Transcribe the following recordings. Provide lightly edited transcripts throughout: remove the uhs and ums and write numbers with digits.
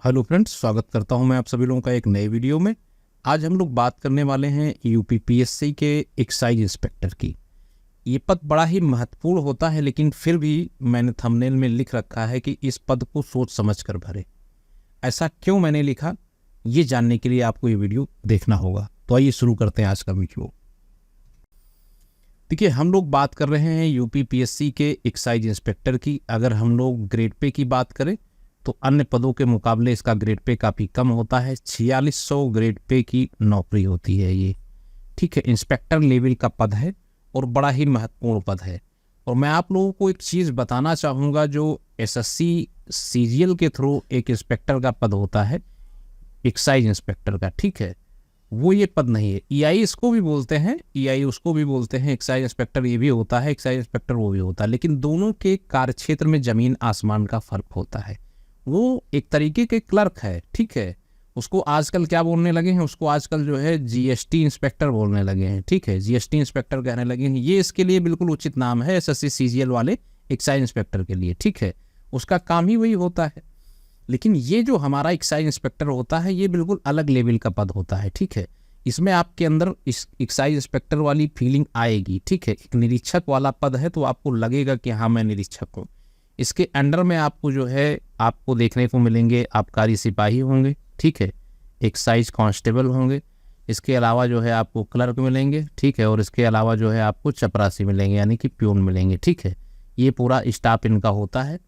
Hello friends, स्वागत करता हूं मैं आप सभी लोगों का एक नए वीडियो में। आज हम लोग बात करने वाले हैं यूपीपीएससी के एक्साइज इंस्पेक्टर की। ये पद बड़ा ही महत्वपूर्ण होता है, लेकिन फिर भी मैंने थंबनेल में लिख रखा है कि इस पद को सोच समझ कर भरे। ऐसा क्यों मैंने लिखा, ये जानने के लिए आपको ये वीडियो देखना होगा। तो आइए शुरू करते हैं आज का वीडियो। देखिए, हम लोग बात कर रहे हैं यूपीपीएससी के एक्साइज इंस्पेक्टर की। अगर हम लोग ग्रेड पे की बात करें तो अन्य पदों के मुकाबले इसका ग्रेड पे काफ़ी कम होता है। 4600 ग्रेड पे की नौकरी होती है ये, ठीक है। इंस्पेक्टर लेवल का पद है और बड़ा ही महत्वपूर्ण पद है। और मैं आप लोगों को एक चीज़ बताना चाहूँगा, जो एसएससी सीजीएल के थ्रू एक इंस्पेक्टर का पद होता है, एक्साइज इंस्पेक्टर का, ठीक है, वो ये पद नहीं है। ईआई इसको भी बोलते हैं, ईआई उसको भी बोलते हैं, एक्साइज इंस्पेक्टर ये भी होता है, एक्साइज इंस्पेक्टर वो भी होता है, लेकिन दोनों के कार्यक्षेत्र में ज़मीन आसमान का फ़र्क होता है। वो एक तरीके के क्लर्क है, ठीक है। उसको आजकल क्या बोलने लगे हैं, उसको आजकल जो है जीएसटी इंस्पेक्टर बोलने लगे हैं, ठीक है, जीएसटी इंस्पेक्टर कहने लगे हैं। ये इसके लिए बिल्कुल उचित नाम है, एसएससी सीजीएल वाले एक्साइज इंस्पेक्टर के लिए, ठीक है। उसका काम ही वही होता है। लेकिन ये जो हमारा एक्साइज इंस्पेक्टर होता है, ये बिल्कुल अलग लेवल का पद होता है, ठीक है। इसमें आपके अंदर इस एक्साइज इंस्पेक्टर वाली फीलिंग आएगी, ठीक है। एक निरीक्षक वाला पद है, तो आपको लगेगा कि हाँ, मैं निरीक्षक हूँ। इसके अंडर में आपको जो है, आपको देखने को मिलेंगे आबकारी सिपाही होंगे, ठीक है, एक्साइज कांस्टेबल होंगे, इसके अलावा जो है आपको क्लर्क मिलेंगे, ठीक है, और इसके अलावा जो है आपको चपरासी मिलेंगे, यानी कि प्यून मिलेंगे, ठीक है। ये पूरा स्टाफ इनका होता है।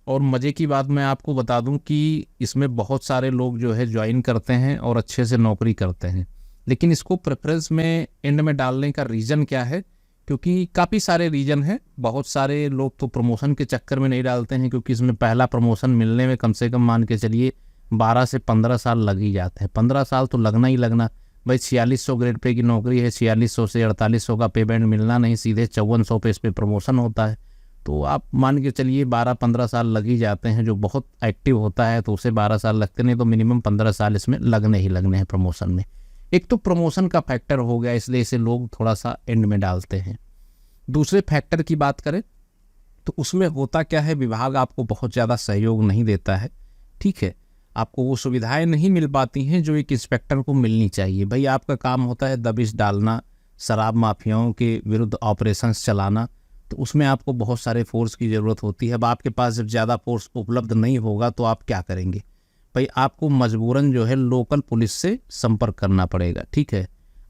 और मज़े की बात मैं आपको बता दूं कि इसमें बहुत सारे लोग जो है ज्वाइन करते हैं और अच्छे से नौकरी करते हैं। लेकिन इसको प्रेफरेंस में एंड में डालने का रीज़न क्या है? क्योंकि काफ़ी सारे रीज़न हैं। बहुत सारे लोग तो प्रमोशन के चक्कर में नहीं डालते हैं, क्योंकि इसमें पहला प्रमोशन मिलने में कम से कम मान के चलिए 12 से 15 साल लग ही जाते हैं। 15 साल तो लगना ही लगना। भाई 4600 ग्रेड पे की नौकरी है, 4600 से 4800 का पे बैंड मिलना नहीं, सीधे 5400 पे इस पर प्रमोशन होता है। तो आप मान के चलिए 12-15 साल लग ही जाते हैं। जो बहुत एक्टिव होता है तो उसे 12 साल लगते नहीं, तो मिनिमम 15 साल इसमें लगने ही लगने हैं प्रमोशन में। एक तो प्रमोशन का फैक्टर हो गया, इसलिए इसे लोग थोड़ा सा एंड में डालते हैं। दूसरे फैक्टर की बात करें तो उसमें होता क्या है, विभाग आपको बहुत ज़्यादा सहयोग नहीं देता है, ठीक है। आपको वो सुविधाएं नहीं मिल पाती हैं जो एक इंस्पेक्टर को मिलनी चाहिए। भाई आपका काम होता है दबिश डालना, शराब माफियाओं के विरुद्ध ऑपरेशंस चलाना, तो उसमें आपको बहुत सारे फोर्स की ज़रूरत होती है। अब आपके पास जब ज़्यादा फोर्स उपलब्ध नहीं होगा तो आप क्या करेंगे? भाई आपको मजबूरन जो है लोकल पुलिस से संपर्क करना पड़ेगा, ठीक है।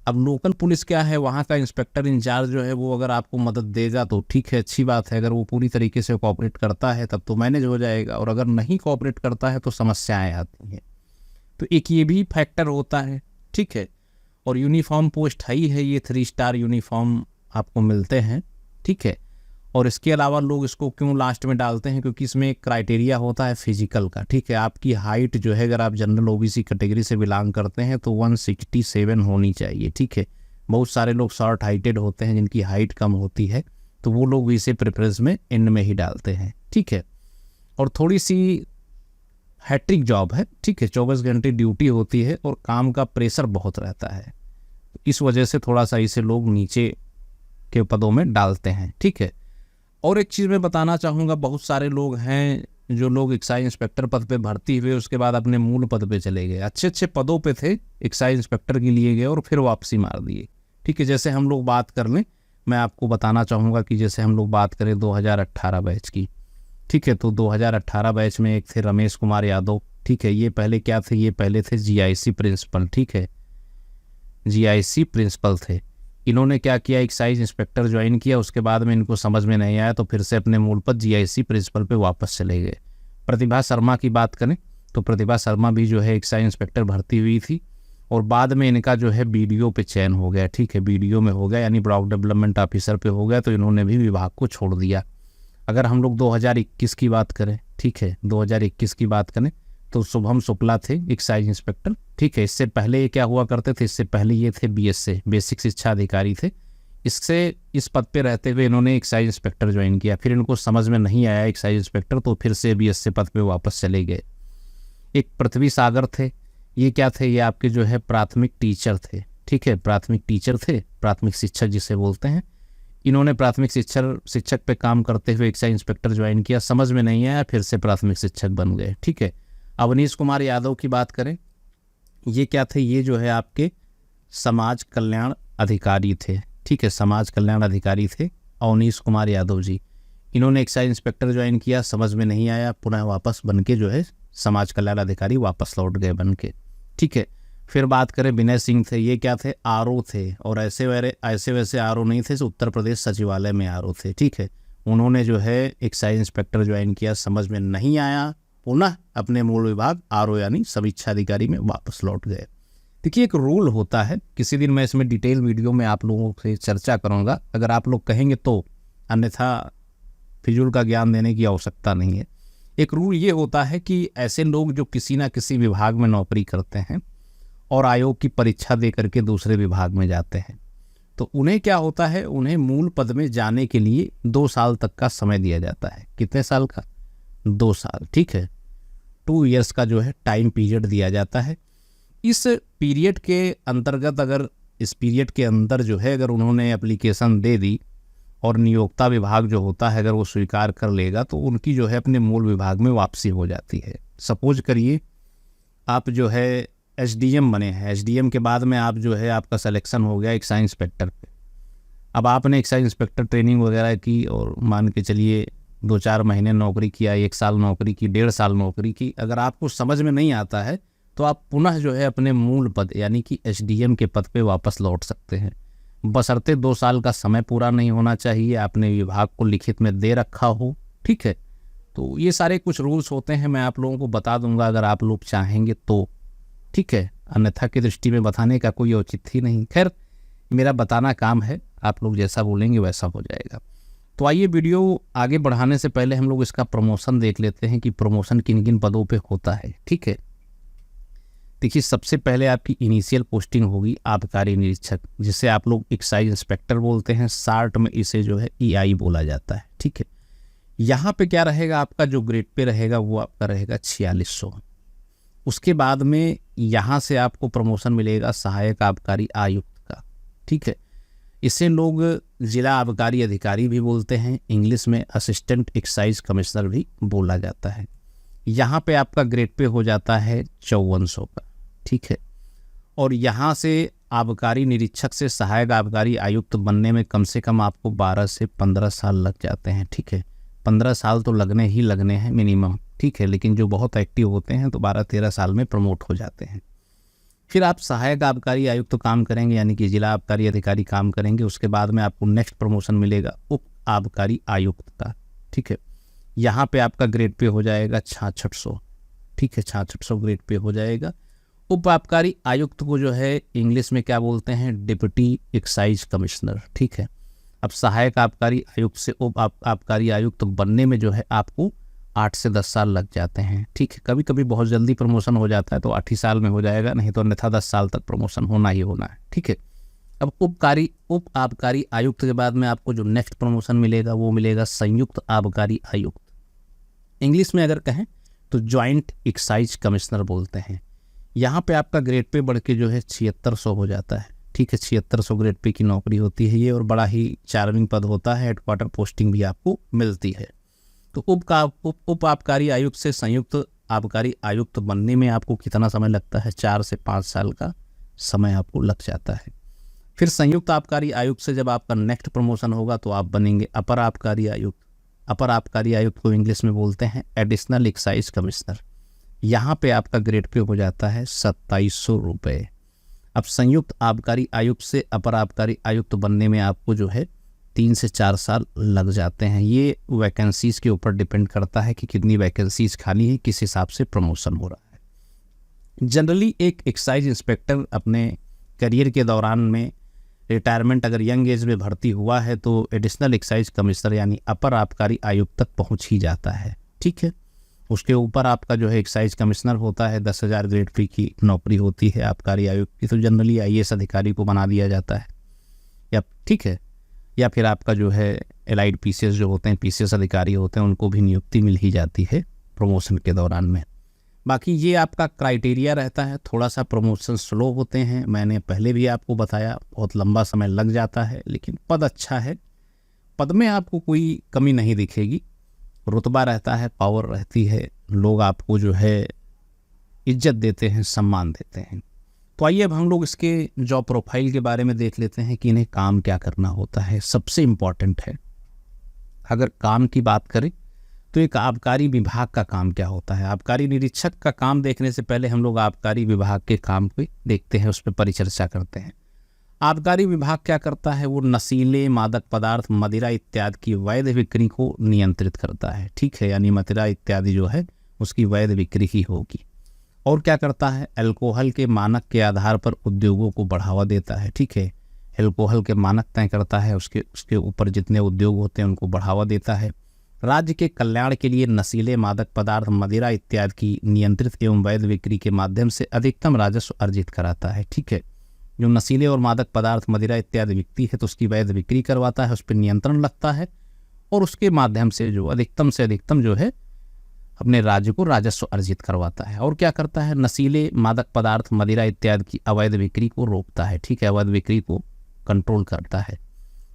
अब लोकल पुलिस क्या है, वहाँ का इंस्पेक्टर इंचार्ज जो है वो अगर आपको मदद देगा तो ठीक है, अच्छी बात है। अगर वो पूरी तरीके से कोऑपरेट करता है तब तो मैनेज हो जाएगा, और अगर नहीं कोऑपरेट करता है तो समस्याएं आती हैं। तो एक ये भी फैक्टर होता है, ठीक है। और यूनिफॉर्म पोस्ट है, ये 3 स्टार यूनिफॉर्म आपको मिलते हैं, ठीक है। और इसके अलावा लोग इसको क्यों लास्ट में डालते हैं, क्योंकि इसमें एक क्राइटेरिया होता है फिजिकल का, ठीक है। आपकी हाइट जो है, अगर आप जनरल ओबीसी कैटेगरी से बिलोंग करते हैं तो 167 होनी चाहिए, ठीक है। बहुत सारे लोग शॉर्ट हाइटेड होते हैं जिनकी हाइट कम होती है, तो वो लोग भी इसे प्रेफरेंस में एंड में ही डालते हैं, ठीक है। और थोड़ी सी हैट्रिक जॉब है, ठीक है, 24 घंटे ड्यूटी होती है और काम का प्रेशर बहुत रहता है। इस वजह से थोड़ा सा इसे लोग नीचे के पदों में डालते हैं, ठीक है। और एक चीज़ मैं बताना चाहूँगा, बहुत सारे लोग हैं जो लोग एक्साइज इंस्पेक्टर पद पे भर्ती हुए, उसके बाद अपने मूल पद पे चले गए, अच्छे अच्छे पदों पे थे, एक्साइज इंस्पेक्टर के लिए गए और फिर वापसी मार दिए, ठीक है। जैसे हम लोग बात कर लें, मैं आपको बताना चाहूँगा कि जैसे हम लोग बात करें 2018 बैच की, ठीक है, तो 2018 बैच में एक थे रमेश कुमार यादव, ठीक है। ये पहले क्या थे, ये पहले थे जीआईसी प्रिंसिपल, ठीक है, जीआईसी प्रिंसिपल थे। इन्होंने क्या किया, एक्साइज इंस्पेक्टर ज्वाइन किया, उसके बाद में इनको समझ में नहीं आया तो फिर से अपने मूल पद जीआईसी प्रिंसिपल पे वापस चले गए। प्रतिभा शर्मा की बात करें तो प्रतिभा शर्मा भी जो है एक्साइज इंस्पेक्टर भर्ती हुई थी और बाद में इनका जो है बीडीओ पे चयन हो गया, ठीक है, बीडीओ में हो गया, यानी ब्लॉक डेवलपमेंट ऑफिसर पे हो गया, तो इन्होंने भी विभाग को छोड़ दिया। अगर हम लोग 2021 की बात करें, ठीक है, 2021 की बात करें तो शुभम शुक्ला थे एक्साइज इंस्पेक्टर, ठीक है। इससे पहले ये क्या हुआ करते थे, इससे पहले ये थे बीएसए, बेसिक शिक्षा अधिकारी थे। इससे इस पद पे रहते हुए इन्होंने एक्साइज इंस्पेक्टर ज्वाइन किया, फिर इनको समझ में नहीं आया एक्साइज इंस्पेक्टर, तो फिर से बीएसए पद पे वापस चले गए। एक पृथ्वी सागर थे, ये क्या थे, ये आपके जो है प्राथमिक टीचर थे, ठीक है, प्राथमिक टीचर थे, प्राथमिक शिक्षक जिसे बोलते हैं। इन्होंने प्राथमिक शिक्षक पे काम करते हुए एक्साइज इंस्पेक्टर ज्वाइन किया, समझ में नहीं आया, फिर से प्राथमिक शिक्षक बन गए, ठीक है। अवनीश कुमार यादव की बात करें, ये क्या थे, ये जो है आपके समाज कल्याण अधिकारी थे, ठीक है, समाज कल्याण अधिकारी थे अवनीश कुमार यादव जी। इन्होंने एक्साइज इंस्पेक्टर ज्वाइन किया, समझ में नहीं आया, पुनः वापस बन के जो है समाज कल्याण अधिकारी वापस लौट गए बन के, ठीक है। फिर बात करें विनय सिंह थे, ये क्या थे, आरओ थे, और ऐसे वैसे आरओ नहीं थे, उत्तर प्रदेश सचिवालय में आरओ थे, ठीक है। उन्होंने जो है एक्साइज इंस्पेक्टर ज्वाइन किया, समझ में नहीं आया, पुनः अपने मूल विभाग आरओ यानी समीक्षा अधिकारी में वापस लौट गए। देखिए एक रूल होता है, किसी दिन मैं इसमें डिटेल वीडियो में आप लोगों से चर्चा करूंगा अगर आप लोग कहेंगे तो, अन्यथा फिजूल का ज्ञान देने की आवश्यकता नहीं है। एक रूल ये होता है कि ऐसे लोग जो किसी ना किसी विभाग में नौकरी करते हैं और आयोग की परीक्षा दे करके दूसरे विभाग में जाते हैं, तो उन्हें क्या होता है, उन्हें मूल पद में जाने के लिए 2 साल तक का समय दिया जाता है। कितने साल का? 2 साल, ठीक है, 2 ईयर्स का जो है टाइम पीरियड दिया जाता है। इस पीरियड के अंतर्गत अगर इस पीरियड के अंदर जो है अगर उन्होंने एप्लीकेशन दे दी और नियोक्ता विभाग जो होता है अगर वो स्वीकार कर लेगा तो उनकी जो है अपने मूल विभाग में वापसी हो जाती है। सपोज करिए आप जो है एसडीएम बने हैं, एसडीएम के बाद में आप जो है आपका सिलेक्शन हो गया एक्साइज इंस्पेक्टर पे। अब आपने एक्साइज इंस्पेक्टर ट्रेनिंग वगैरह की और मान के चलिए 2-4 महीने नौकरी किया, 1 साल नौकरी की, 1.5 साल नौकरी की, अगर आपको समझ में नहीं आता है तो आप पुनः जो है अपने मूल पद यानी कि एसडीएम के पद पे वापस लौट सकते हैं, बशर्ते 2 साल का समय पूरा नहीं होना चाहिए, आपने विभाग को लिखित में दे रखा हो, ठीक है। तो ये सारे कुछ रूल्स होते हैं, मैं आप लोगों को बता दूंगा अगर आप लोग चाहेंगे तो, ठीक है, अन्यथा की दृष्टि में बताने का कोई औचित्य ही नहीं। खैर मेरा बताना काम है, आप लोग जैसा बोलेंगे वैसा हो जाएगा। तो आइए वीडियो आगे बढ़ाने से पहले हम लोग इसका प्रमोशन देख लेते हैं कि प्रमोशन किन किन पदों पे होता है, ठीक है। देखिए सबसे पहले आपकी इनिशियल पोस्टिंग होगी आबकारी निरीक्षक, जिसे आप लोग एक्साइज इंस्पेक्टर बोलते हैं, शार्ट में इसे जो है ईआई बोला जाता है, ठीक है। यहाँ पे क्या रहेगा, आपका जो ग्रेड पे रहेगा वो आपका रहेगा 4600। उसके बाद में यहाँ से आपको प्रमोशन मिलेगा सहायक आबकारी आयुक्त का, ठीक है। इसे लोग जिला आबकारी अधिकारी भी बोलते हैं, इंग्लिश में असिस्टेंट एक्साइज कमिश्नर भी बोला जाता है। यहाँ पे आपका ग्रेड पे हो जाता है 5400 का, ठीक है। और यहाँ से आबकारी निरीक्षक से सहायक आबकारी आयुक्त बनने में कम से कम आपको 12 से 15 साल लग जाते हैं, ठीक है। 15 साल तो लगने ही लगने हैं मिनिमम, ठीक है, लेकिन जो बहुत एक्टिव होते हैं तो 12-13 साल में प्रमोट हो जाते हैं। फिर आप सहायक आबकारी आयुक्त तो काम करेंगे यानी कि जिला आबकारी अधिकारी काम करेंगे, उसके बाद में आपको नेक्स्ट प्रमोशन मिलेगा उप आबकारी आयुक्त का, ठीक है। यहाँ पे आपका ग्रेड पे हो जाएगा 6600, ठीक है, 6600 ग्रेड पे हो जाएगा। उप आबकारी आयुक्त को जो है इंग्लिश में क्या बोलते हैं, डिप्टी एक्साइज कमिश्नर, ठीक है। अब सहायक आबकारी आयुक्त से उप आबकारी आयुक्त बनने में जो है आपको 8 से 10 साल लग जाते हैं, ठीक है। कभी कभी बहुत जल्दी प्रमोशन हो जाता है तो 8 ही साल में हो जाएगा, नहीं तो अन्यथा 10 साल तक प्रमोशन होना ही होना है, ठीक है। अब उप आबकारी आयुक्त के बाद में आपको जो नेक्स्ट प्रमोशन मिलेगा वो मिलेगा संयुक्त आबकारी आयुक्त, इंग्लिश में अगर कहें तो ज्वाइंट एक्साइज कमिश्नर बोलते हैं। यहाँ पे आपका ग्रेड पे बढ़ के जो है 7600 हो जाता है, ठीक है। 7600 ग्रेड पे की नौकरी होती है ये, और बड़ा ही चार्मिंग पद होता है, हेडक्वार्टर पोस्टिंग भी आपको मिलती है। तो उप आबकारी आयुक्त से संयुक्त आबकारी आयुक्त बनने में आपको कितना समय लगता है, 4 से 5 साल का समय आपको लग जाता है। फिर संयुक्त आबकारी आयुक्त से जब आपका नेक्स्ट प्रमोशन होगा तो आप बनेंगे अपर आबकारी आयुक्त। अपर आबकारी आयुक्त को इंग्लिश में बोलते हैं एडिशनल एक्साइज कमिश्नर। यहाँ पे आपका ग्रेड पे हो जाता है 2700 रुपये। अब संयुक्त आबकारी आयुक्त से अपर आबकारी आयुक्त बनने में आपको जो है 3 से 4 साल लग जाते हैं। ये वैकेंसीज़ के ऊपर डिपेंड करता है कि कितनी वैकेंसीज़ खाली है, किस हिसाब से प्रमोशन हो रहा है। जनरली एक एक्साइज इंस्पेक्टर अपने करियर के दौरान में रिटायरमेंट अगर यंग एज में भर्ती हुआ है तो एडिशनल एक्साइज कमिश्नर यानी अपर आबकारी आयुक्त तक पहुंच ही जाता है, ठीक है। उसके ऊपर आपका जो है एक्साइज कमिश्नर होता है, 10,000 ग्रेड पे की नौकरी होती है आबकारी आयुक्त की, तो जनरली आईएएस अधिकारी को बना दिया जाता है, या ठीक है, या फिर आपका जो है एलाइड पीसीएस जो होते हैं, पीसीएस अधिकारी होते हैं, उनको भी नियुक्ति मिल ही जाती है प्रमोशन के दौरान में। बाकी ये आपका क्राइटेरिया रहता है, थोड़ा सा प्रमोशन स्लो होते हैं, मैंने पहले भी आपको बताया, बहुत लंबा समय लग जाता है, लेकिन पद अच्छा है, पद में आपको कोई कमी नहीं दिखेगी, रुतबा रहता है, पावर रहती है, लोग आपको जो है इज्जत देते हैं, सम्मान देते हैं। तो आइए अब हम लोग इसके जॉब प्रोफाइल के बारे में देख लेते हैं कि इन्हें काम क्या करना होता है। सबसे इम्पॉर्टेंट है, अगर काम की बात करें तो एक आबकारी विभाग का काम क्या होता है। आबकारी निरीक्षक का काम देखने से पहले हम लोग आबकारी विभाग के काम को देखते हैं, उस पर परिचर्चा करते हैं। आबकारी विभाग क्या करता है, वो नशीले मादक पदार्थ, मदिरा इत्यादि की वैध बिक्री को नियंत्रित करता है, ठीक है, यानी मदिरा इत्यादि जो है उसकी वैध बिक्री ही होगी। और क्या करता है, अल्कोहल के मानक के आधार पर उद्योगों को बढ़ावा देता है, ठीक है, अल्कोहल के मानक तय करता है, उसके ऊपर जितने उद्योग होते हैं उनको बढ़ावा देता है। राज्य के कल्याण के लिए नशीले मादक पदार्थ, मदिरा इत्यादि की नियंत्रित एवं वैध बिक्री के माध्यम से अधिकतम राजस्व अर्जित कराता है, ठीक है। जो नशीले और मादक पदार्थ, मदिरा इत्यादि बिकती है तो उसकी वैध बिक्री करवाता है, उस पर नियंत्रण लगता है और उसके माध्यम से जो अधिकतम से अधिकतम जो है अपने राज्य को राजस्व अर्जित करवाता है। और क्या करता है, नशीले मादक पदार्थ, मदिरा इत्यादि की अवैध बिक्री को रोकता है, ठीक है, अवैध बिक्री को कंट्रोल करता है।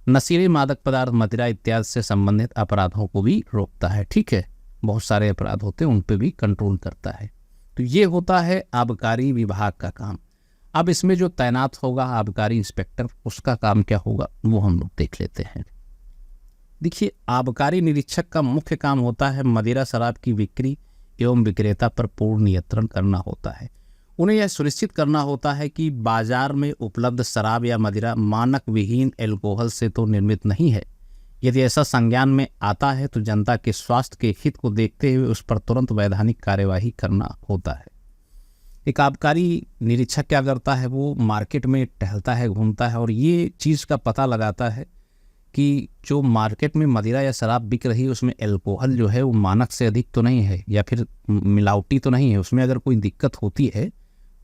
नशीले मादक पदार्थ, मदिरा इत्यादि से संबंधित अपराधों को भी रोकता है, ठीक है, बहुत सारे अपराध होते हैं उन पे भी कंट्रोल करता है। तो ये होता है आबकारी विभाग का काम। अब इसमें जो तैनात होगा आबकारी इंस्पेक्टर, उसका काम क्या होगा वो हम लोग देख लेते हैं। देखिए, आबकारी निरीक्षक का मुख्य काम होता है मदिरा शराब की बिक्री एवं विक्रेता पर पूर्ण नियंत्रण करना होता है। उन्हें यह सुनिश्चित करना होता है कि बाजार में उपलब्ध शराब या मदिरा मानक विहीन अल्कोहल से तो निर्मित नहीं है। यदि ऐसा संज्ञान में आता है तो जनता के स्वास्थ्य के हित को देखते हुए उस पर तुरंत वैधानिक कार्यवाही करना होता है। एक आबकारी निरीक्षक क्या करता है, वो मार्केट में टहलता है, घूमता है और ये चीज़ का पता लगाता है कि जो मार्केट में मदिरा या शराब बिक रही है उसमें अल्कोहल जो है वो मानक से अधिक तो नहीं है या फिर मिलावटी तो नहीं है। उसमें अगर कोई दिक्कत होती है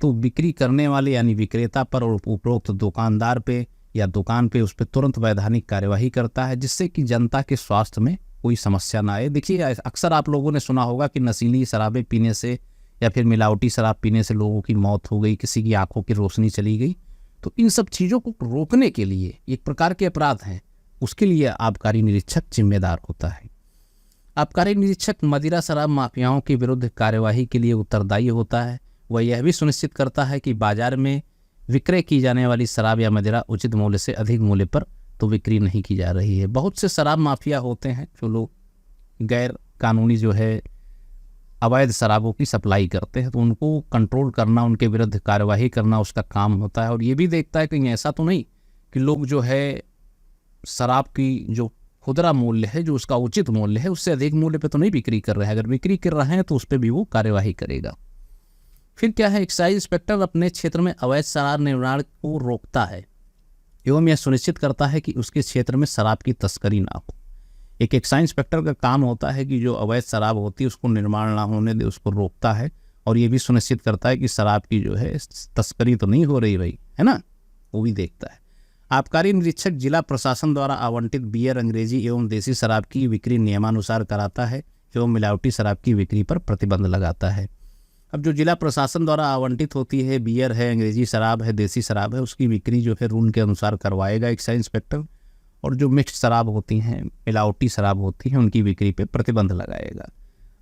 तो बिक्री करने वाले यानी विक्रेता पर और उपरोक्त दुकानदार पे या दुकान पे उस पर तुरंत वैधानिक कार्यवाही करता है, जिससे कि जनता के स्वास्थ्य में कोई समस्या ना आए। देखिए, अक्सर आप लोगों ने सुना होगा कि नशीली शराबें पीने से या फिर मिलावटी शराब पीने से लोगों की मौत हो गई, किसी की आंखों की रोशनी चली गई। तो इन सब चीज़ों को रोकने के लिए एक प्रकार के अपराध हैं, उसके लिए आबकारी निरीक्षक जिम्मेदार होता है। आबकारी निरीक्षक मदिरा शराब माफियाओं के विरुद्ध कार्यवाही के लिए उत्तरदायी होता है। वह यह भी सुनिश्चित करता है कि बाजार में विक्रय की जाने वाली शराब या मदिरा उचित मूल्य से अधिक मूल्य पर तो बिक्री नहीं की जा रही है। बहुत से शराब माफिया होते हैं जो लोग गैर कानूनी जो है अवैध शराबों की सप्लाई करते हैं, तो उनको कंट्रोल करना, उनके विरुद्ध कार्यवाही करना उसका काम होता है। और ये भी देखता है कि ऐसा तो नहीं कि लोग जो है शराब की जो खुदरा मूल्य है, जो उसका उचित मूल्य है, उससे अधिक मूल्य पे तो नहीं बिक्री कर रहे हैं। अगर बिक्री कर रहे हैं तो उस पर भी वो कार्यवाही करेगा। फिर क्या है, एक्साइज इंस्पेक्टर अपने क्षेत्र में अवैध शराब निर्माण को रोकता है एवं यह सुनिश्चित करता है कि उसके क्षेत्र में शराब की तस्करी ना हो। एक एक्साइज इंस्पेक्टर का काम होता है कि जो अवैध शराब होती है उसको निर्माण ना होने दे, उसको रोकता है और ये भी सुनिश्चित करता है कि शराब की जो है तस्करी तो नहीं हो रही भाई, है ना, वो भी देखता है। आबकारी निरीक्षक जिला प्रशासन द्वारा आवंटित बियर, अंग्रेजी एवं देसी शराब की बिक्री नियमानुसार कराता है एवं मिलावटी शराब की बिक्री पर प्रतिबंध लगाता है। अब जो जिला प्रशासन द्वारा आवंटित होती है, बियर है, अंग्रेजी शराब है, देसी शराब है, उसकी बिक्री जो है रूल के अनुसार करवाएगा एक्साइज इंस्पेक्टर। और जो मिक्स्ड शराब होती हैं, मिलावटी शराब होती हैं, उनकी बिक्री पे प्रतिबंध लगाएगा।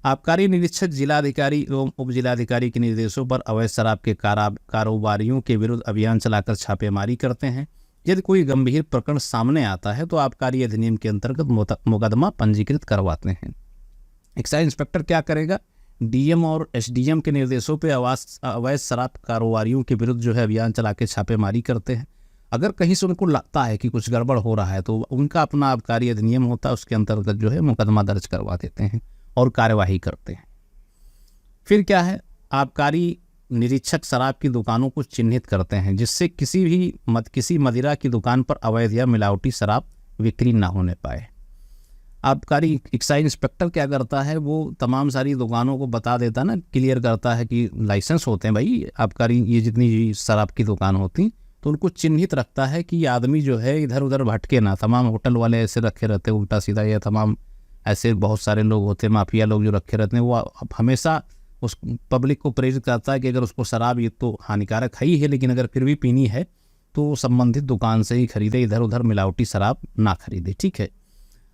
आबकारी निरीक्षक जिलाधिकारी एवं उप जिलाधिकारी के निर्देशों पर अवैध शराब के कारोबारियों के विरुद्ध अभियान चलाकर छापेमारी करते हैं। यदि कोई गंभीर प्रकरण सामने आता है तो आबकारी अधिनियम के अंतर्गत मुकदमा पंजीकृत करवाते हैं। एक्साइज इंस्पेक्टर क्या करेगा, डीएम और एसडीएम के निर्देशों पे अवैध शराब कारोबारियों के विरुद्ध जो है अभियान चला के छापेमारी करते हैं। अगर कहीं से उनको लगता है कि कुछ गड़बड़ हो रहा है तो उनका अपना आबकारी अधिनियम होता है, उसके अंतर्गत जो है मुकदमा दर्ज करवा देते हैं और कार्यवाही करते हैं। फिर क्या है, आबकारी निरीक्षक शराब की दुकानों को चिन्हित करते हैं जिससे किसी मदिरा की दुकान पर अवैध या मिलावटी शराब बिक्री ना होने पाए। आबकारी एक्साइज इंस्पेक्टर क्या करता है, वो तमाम सारी दुकानों को बता देता है ना, क्लियर करता है कि लाइसेंस होते हैं भाई आबकारी, ये जितनी शराब की दुकान होती तो उनको चिन्हित रखता है कि आदमी जो है इधर उधर भटके ना। तमाम होटल वाले ऐसे रखे रहते हैं उल्टा सीधा, या तमाम ऐसे बहुत सारे लोग होते हैं माफिया लोग जो रखे रहते हैं, वो हमेशा उस पब्लिक को प्रेरित करता है कि अगर उसको शराब ये तो हानिकारक है ही है, लेकिन अगर फिर भी पीनी है तो संबंधित दुकान से ही खरीदे, इधर उधर मिलावटी शराब ना खरीदे, ठीक है।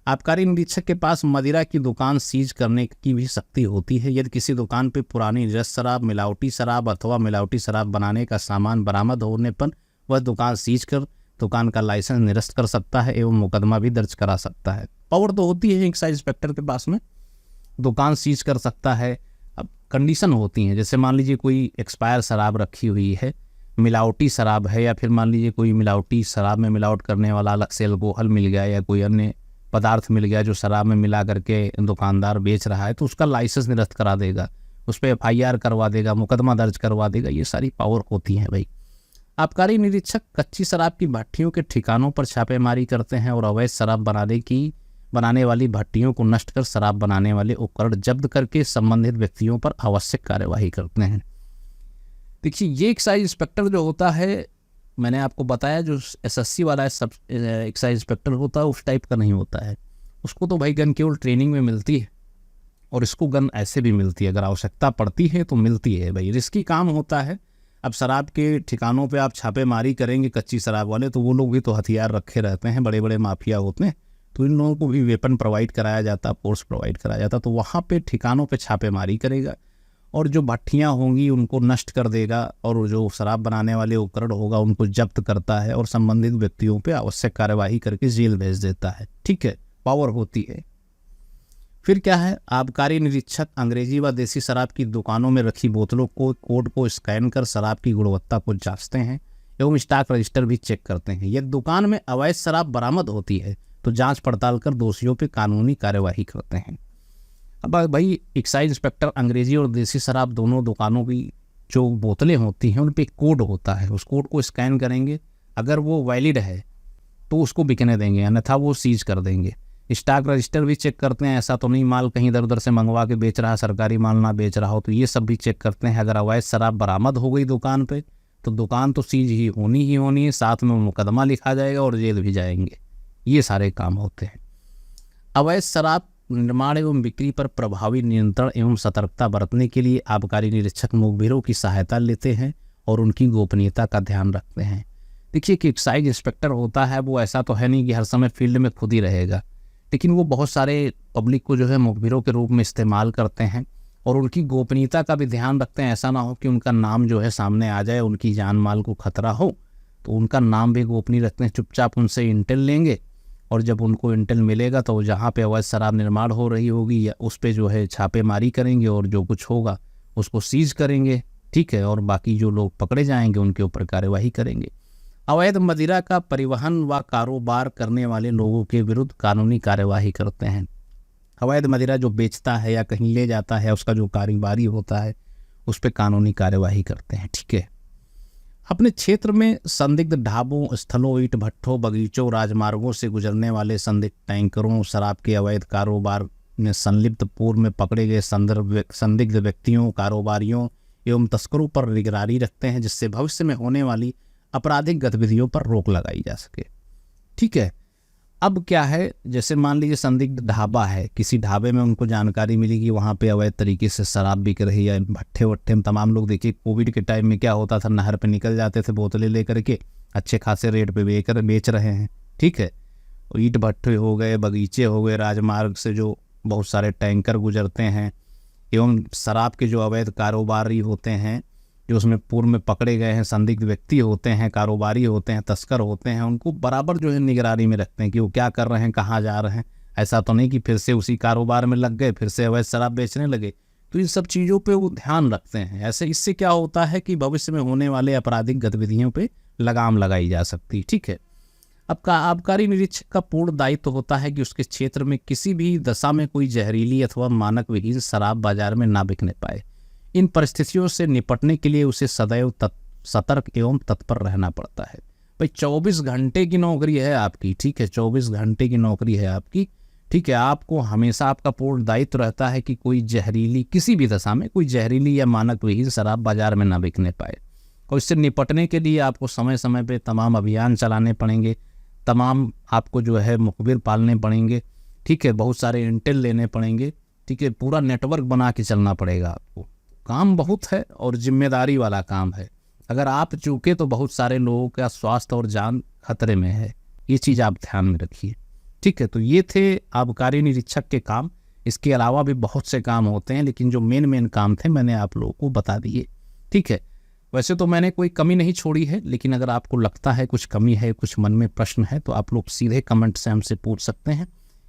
आबकारी निरीक्षक के पास मदिरा की दुकान सीज करने की भी शक्ति होती है। यदि किसी दुकान पर पुरानी निरस्त शराब, मिलावटी शराब अथवा मिलावटी शराब बनाने का सामान बरामद होने पर वह दुकान सीज कर दुकान का लाइसेंस निरस्त कर सकता है एवं मुकदमा भी दर्ज करा सकता है। पावर तो होती है एक्साइज इंस्पेक्टर के पास में, दुकान सीज कर सकता है। अब कंडीशन होती हैं, जैसे मान लीजिए कोई एक्सपायर शराब रखी हुई है, मिलावटी शराब है, या फिर मान लीजिए कोई मिलावटी शराब में मिलावट करने वाला अलग से अल्कोहल मिल गया या कोई अन्य पदार्थ मिल गया जो शराब में मिला करके दुकानदार बेच रहा है, तो उसका लाइसेंस निरस्त करा देगा, उस पर FIR करवा देगा, मुकदमा दर्ज करवा देगा। ये सारी पावर होती हैं भाई। आबकारी निरीक्षक कच्ची शराब की भट्टियों के ठिकानों पर छापेमारी करते हैं और अवैध शराब बनाने वाली भट्टियों को नष्ट कर शराब बनाने वाले उपकरण जब्त करके संबंधित व्यक्तियों पर आवश्यक कार्यवाही करते हैं। देखिए, ये एक्साइज इंस्पेक्टर जो होता है, मैंने आपको बताया जो SSC वाला सब एक्साइज इंस्पेक्टर होता है उस टाइप का नहीं होता है। उसको तो भाई गन केवल ट्रेनिंग में मिलती है और इसको गन ऐसे भी मिलती है, अगर आवश्यकता पड़ती है तो मिलती है भाई। रिस्की काम होता है। अब शराब के ठिकानों पे आप छापेमारी करेंगे कच्ची शराब वाले, तो वो लोग भी तो हथियार रखे रहते हैं, बड़े बड़े माफिया होते हैं, तो इन लोगों को भी वेपन प्रोवाइड कराया जाता, फोर्स प्रोवाइड कराया जाता, तो वहाँ पे ठिकानों पे छापेमारी करेगा और जो भट्टियाँ होंगी उनको नष्ट कर देगा और जो शराब बनाने वाले उपकरण होगा उनको जब्त करता है और संबंधित व्यक्तियों पे आवश्यक कार्यवाही करके जेल भेज देता है। ठीक है, पावर होती है। फिर क्या है, आबकारी निरीक्षक अंग्रेजी व देसी शराब की दुकानों में रखी बोतलों को कोड को स्कैन कर शराब की गुणवत्ता को जांचते हैं एवं स्टॉक रजिस्टर भी चेक करते हैं। यदि दुकान में अवैध शराब बरामद होती है तो जांच पड़ताल कर दोषियों पर कानूनी कार्यवाही करते हैं। अब भाई एक्साइज इंस्पेक्टर अंग्रेजी और देसी शराब दोनों दुकानों की जो बोतलें होती हैं उन पर एक कोड होता है, उस कोड को स्कैन करेंगे, अगर वो वैलिड है तो उसको बिकने देंगे, अन्यथा वो सीज कर देंगे। स्टॉक रजिस्टर भी चेक करते हैं, ऐसा तो नहीं माल कहीं इधर उधर से मंगवा के बेच रहा है, सरकारी माल ना बेच रहा हो, तो ये सब भी चेक करते हैं। अगर अवैध शराब बरामद हो गई दुकान पे तो दुकान तो सीज ही होनी है, साथ में मुकदमा लिखा जाएगा और जेल भी जाएंगे। ये सारे काम होते हैं। अवैध शराब निर्माण एवं बिक्री पर प्रभावी नियंत्रण एवं सतर्कता बरतने के लिए आबकारी निरीक्षक मुखबिरों की सहायता लेते हैं और उनकी गोपनीयता का ध्यान रखते हैं। देखिए कि एक्साइज इंस्पेक्टर होता है वो ऐसा तो है नहीं कि हर समय फील्ड में खुद ही रहेगा, लेकिन वो बहुत सारे पब्लिक को जो है मुखबिरों के रूप में इस्तेमाल करते हैं और उनकी गोपनीयता का भी ध्यान रखते हैं। ऐसा ना हो कि उनका नाम जो है सामने आ जाए, उनकी जान माल को खतरा हो, तो उनका नाम भी गोपनीय रखते हैं। चुपचाप उनसे इंटेल लेंगे और जब उनको इंटेल मिलेगा तो जहाँ पे अवैध शराब निर्माण हो रही होगी या उस पर जो है छापेमारी करेंगे और जो कुछ होगा उसको सीज करेंगे। ठीक है, और बाकी जो लोग पकड़े जाएंगे उनके ऊपर कार्यवाही करेंगे। अवैध मदिरा का परिवहन व कारोबार करने वाले लोगों के विरुद्ध कानूनी कार्यवाही करते हैं। अवैध मदिरा जो बेचता है या कहीं ले जाता है उसका जो कारोबारी होता है उस पर कानूनी कार्यवाही करते हैं। ठीक है, अपने क्षेत्र में संदिग्ध ढाबों, स्थलों, ईंट भट्ठों, बगीचों, राजमार्गों से गुजरने वाले संदिग्ध टैंकरों, शराब के अवैध कारोबार में संलिप्त पूर्व में पकड़े गए संदिग्ध व्यक्तियों, कारोबारियों एवं तस्करों पर निगरानी रखते हैं, जिससे भविष्य में होने वाली आपराधिक गतिविधियों पर रोक लगाई जा सके। ठीक है, अब क्या है, जैसे मान लीजिए संदिग्ध ढाबा है, किसी ढाबे में उनको जानकारी मिली कि वहाँ पे अवैध तरीके से शराब बिक रही है, भट्ठे वट्ठे में तमाम लोग, देखिए कोविड के टाइम में क्या होता था, नहर पे निकल जाते थे बोतलें लेकर के, अच्छे खासे रेट पे बेच रहे हैं। ठीक है, ईंट भट्ठे हो गए, बगीचे हो गए, राजमार्ग से जो बहुत सारे टैंकर गुजरते हैं एवं शराब के जो अवैध कारोबारी होते हैं, जो उसमें पूर्व में पकड़े गए हैं, संदिग्ध व्यक्ति होते हैं, कारोबारी होते हैं, तस्कर होते हैं, उनको बराबर जो है निगरानी में रखते हैं कि वो क्या कर रहे हैं, कहाँ जा रहे हैं। ऐसा तो नहीं कि फिर से उसी कारोबार में लग गए, फिर से अवैध शराब बेचने लगे। तो इन सब चीज़ों पे वो ध्यान रखते हैं। ऐसे इससे क्या होता है कि भविष्य में होने वाले आपराधिक गतिविधियों पे लगाम लगाई जा सकती है। ठीक है, अब आबकारी निरीक्षक का पूर्ण दायित्व होता है कि उसके क्षेत्र में किसी भी दशा में कोई जहरीली अथवा मानक विहीन शराब बाजार में ना बिकने पाए। इन परिस्थितियों से निपटने के लिए उसे सदैव सतर्क एवं तत्पर रहना पड़ता है। भाई 24 घंटे की नौकरी है आपकी। ठीक है, 24 घंटे की नौकरी है आपकी। ठीक है, आपको हमेशा आपका पूर्ण दायित्व रहता है कि कोई जहरीली, किसी भी दशा में कोई जहरीली या मानक विहीन शराब बाजार में ना बिकने पाए। और इससे निपटने के लिए आपको समय समय पे तमाम अभियान चलाने पड़ेंगे, तमाम आपको जो है मुखबिर पालने पड़ेंगे। ठीक है, बहुत सारे इंटेल लेने पड़ेंगे। ठीक है, पूरा नेटवर्क बना के चलना पड़ेगा आपको। काम बहुत है और जिम्मेदारी वाला काम है। अगर आप चूके तो बहुत सारे लोगों का स्वास्थ्य और जान खतरे में है। ये चीज़ आप ध्यान में रखिए। ठीक है, तो ये थे आबकारी निरीक्षक के काम। इसके अलावा भी बहुत से काम होते हैं, लेकिन जो मेन काम थे मैंने आप लोगों को बता दिए। ठीक है, वैसे तो मैंने कोई कमी नहीं छोड़ी है, लेकिन अगर आपको लगता है कुछ कमी है, कुछ मन में प्रश्न है, तो आप लोग सीधे कमेंट से हमसे पूछ सकते हैं,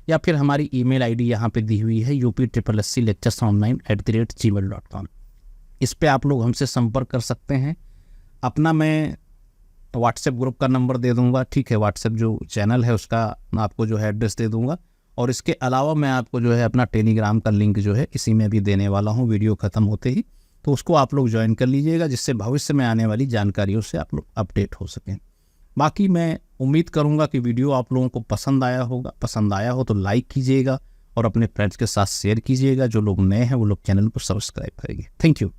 या फिर हमारी ईमेल आईडी यहाँ पे दी हुई है upsclecturesonline@gmail.com। इस पे आप लोग हमसे संपर्क कर सकते हैं। अपना मैं व्हाट्सएप ग्रुप का नंबर दे दूंगा। ठीक है, व्हाट्सएप जो चैनल है उसका मैं आपको जो है एड्रेस दे दूंगा, और इसके अलावा मैं आपको जो है अपना टेलीग्राम का लिंक जो है इसी में भी देने वाला हूँ वीडियो ख़त्म होते ही, तो उसको आप लोग ज्वाइन कर लीजिएगा, जिससे भविष्य में आने वाली जानकारियों से आप लोग अपडेट हो सकें। बाकी मैं उम्मीद करूँगा कि वीडियो आप लोगों को पसंद आया होगा। पसंद आया हो तो लाइक कीजिएगा और अपने फ्रेंड्स के साथ शेयर कीजिएगा। जो लोग नए हैं वो लोग चैनल को सब्सक्राइब करेंगे। Thank you.